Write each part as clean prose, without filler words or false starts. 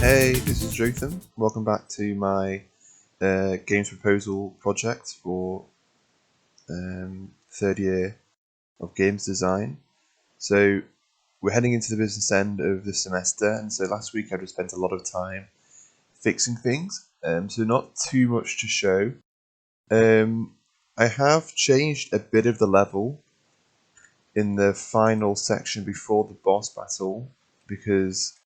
Hey, this is Jotham. Welcome back to my games proposal project for third year of games design. So we're heading into the business end of the semester, and so last week I just spent a lot of time fixing things. So not too much to show. I have changed a bit of the level in the final section before the boss battle because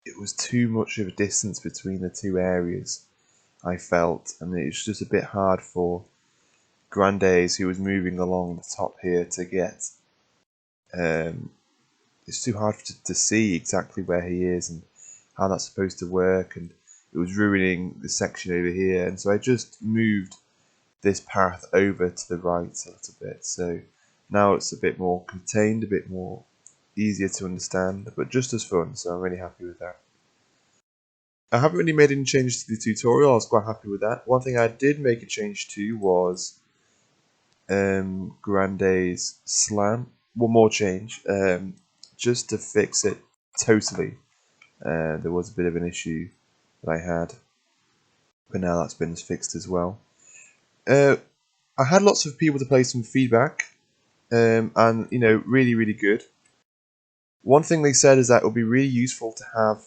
it was too much of a distance between the two areas, I felt, and it was just a bit hard for Grandé, who was moving along the top here, to get. It's too hard to see exactly where he is and how that's supposed to work, and it was ruining the section over here, and so I just moved this path over to the right a little bit, so now it's a bit more contained, a bit more easier to understand, but just as fun, so I'm really happy with that. I haven't really made any changes to the tutorial. I was quite happy with that. One thing I did make a change to was Grandé's slam. One more change, just to fix it totally. There was a bit of an issue that I had, but now that's been fixed as well. I had lots of people to play some feedback, and really good. One thing they said is that it would be really useful to have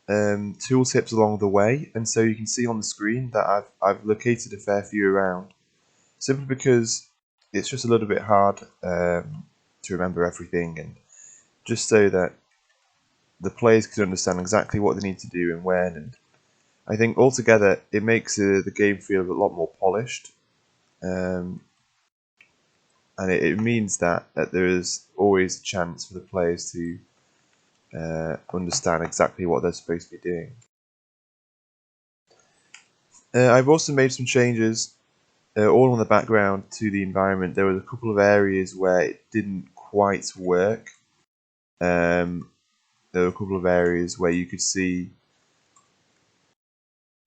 tooltips along the way, and so you can see on the screen that I've located a fair few around, simply because it's just a little bit hard to remember everything, and just so that the players can understand exactly what they need to do and when. And I think altogether it makes the game feel a lot more polished, and it means that there is always a chance for the players to understand exactly what they're supposed to be doing. I've also made some changes all on the background to the environment. There were a couple of areas where it didn't quite work. There were a couple of areas where you could see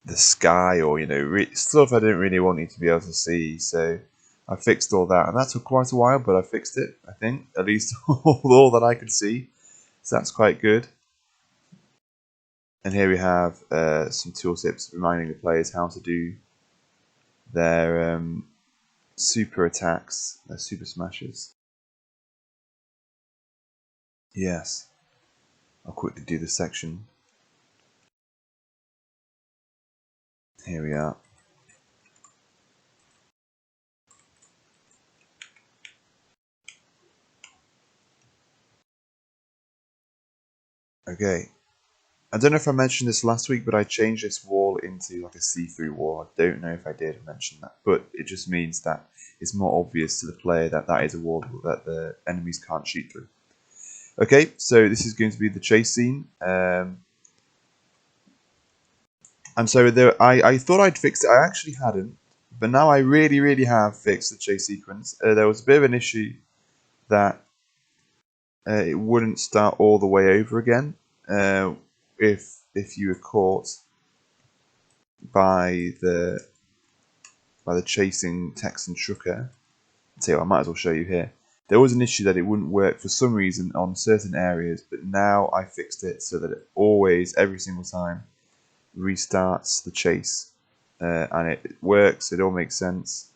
the sky, or stuff I didn't really want you to be able to see. So I fixed all that, and that took quite a while, but I fixed it. I think at least all that I could see. So that's quite good. And here we have some tooltips reminding the players how to do their super attacks, their super smashes. Yes, I'll quickly do this section. Here we are. Okay. I don't know if I mentioned this last week, but I changed this wall into like a see-through wall. I don't know if I did mention that, but it just means that it's more obvious to the player that that is a wall that the enemies can't shoot through. Okay, so this is going to be the chase scene. And so I thought I'd fixed it. I actually hadn't, but now I really have fixed the chase sequence. There was a bit of an issue that it wouldn't start all the way over again if you were caught by the chasing Texan trucker. So I might as well show you here. There was an issue that it wouldn't work for some reason on certain areas, but now I fixed it so that it always, every single time, restarts the chase, and it works. It all makes sense.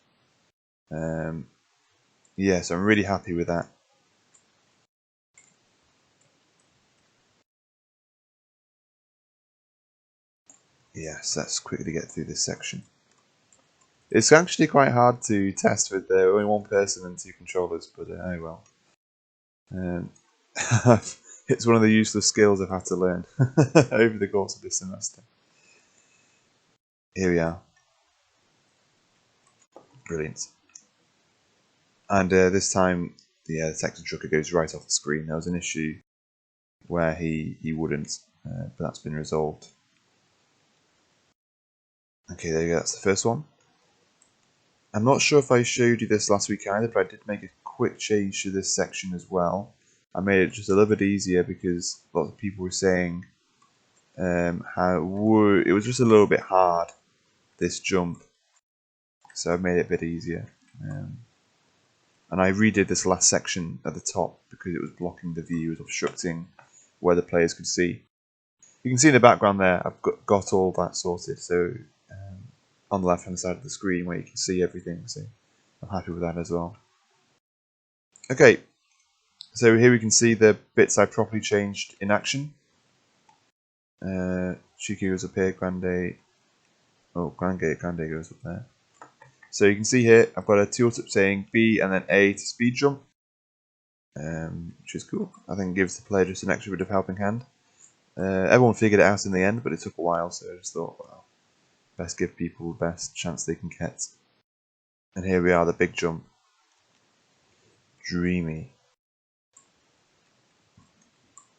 Yes, I'm really happy with that. Yes, let's quickly get through this section. It's actually quite hard to test with only one person and two controllers, but oh well. It's one of the useless skills I've had to learn over the course of this semester. Here we are. Brilliant. And this time, the Texan trucker goes right off the screen. There was an issue where he wouldn't, but that's been resolved. Okay, there you go. That's the first one. I'm not sure if I showed you this last week either, but I did make a quick change to this section as well. I made it just a little bit easier because lots of people were saying how it was just a little bit hard, this jump. So I made it a bit easier. And I redid this last section at the top because it was blocking the view, it was obstructing where the players could see. You can see in the background there, I've got all that sorted. So on the left hand side of the screen where you can see everything. So I'm happy with that as well. Okay, so here we can see the bits I properly changed in action. Chico goes up here, Grandé. Oh, Grandé goes up there. So you can see here, I've got a tooltip saying B and then A to speed jump, which is cool. I think it gives the player just an extra bit of helping hand. Everyone figured it out in the end, but it took a while, so I just thought, well, best give people the best chance they can get. And here we are, the big jump. Dreamy.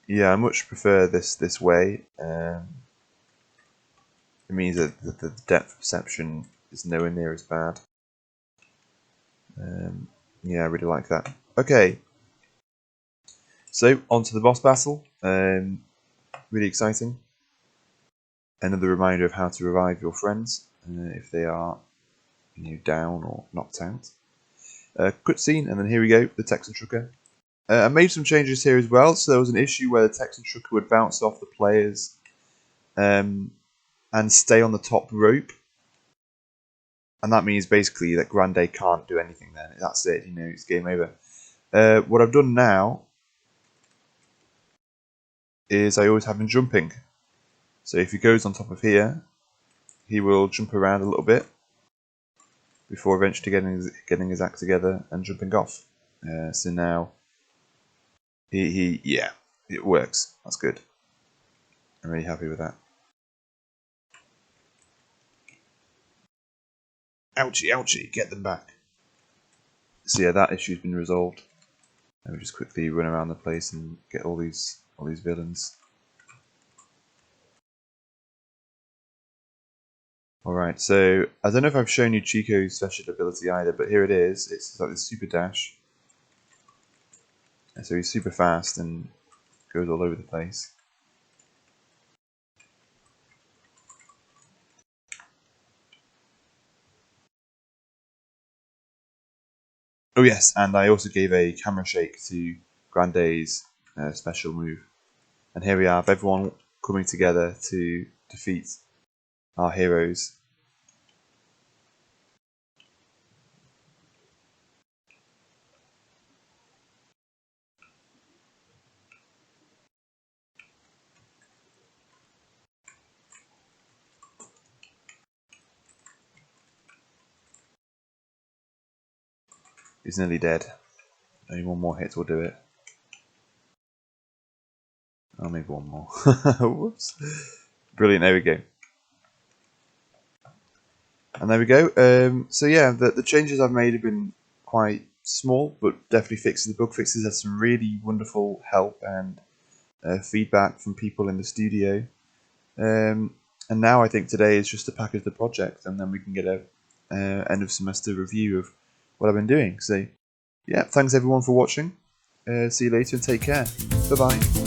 Yeah, I much prefer this way. It means that the depth perception is nowhere near as bad. Yeah, I really like that. Okay, so on to the boss battle. Really exciting. Another reminder of how to revive your friends if they are down or knocked out. Cutscene, and then here we go, the Texan Trucker. I made some changes here as well. So there was an issue where the Texan Trucker would bounce off the players and stay on the top rope. And that means basically that Grandé can't do anything then. That's it, it's game over. What I've done now is I always have him jumping. So if he goes on top of here, he will jump around a little bit before eventually getting his act together and jumping off. So now yeah, it works. That's good. I'm really happy with that. Ouchie, ouchie, get them back. So yeah, that issue's been resolved. Let me just quickly run around the place and get all these villains. Alright, so I don't know if I've shown you Chico's special ability either, but here it is. It's like this super dash. And so he's super fast and goes all over the place. Oh yes, and I also gave a camera shake to Grandé's special move. And here we have everyone coming together to defeat our heroes. He's nearly dead. Only one more hit will do it. Oh, maybe one more. Whoops. Brilliant, there we go. And there we go. So yeah, the changes I've made have been quite small, but definitely fixes. The bug fixes had some really wonderful help and feedback from people in the studio. And now I think today is just to package the project, and then we can get a end of semester review of what I've been doing. So yeah, thanks everyone for watching. See you later and take care. Bye bye.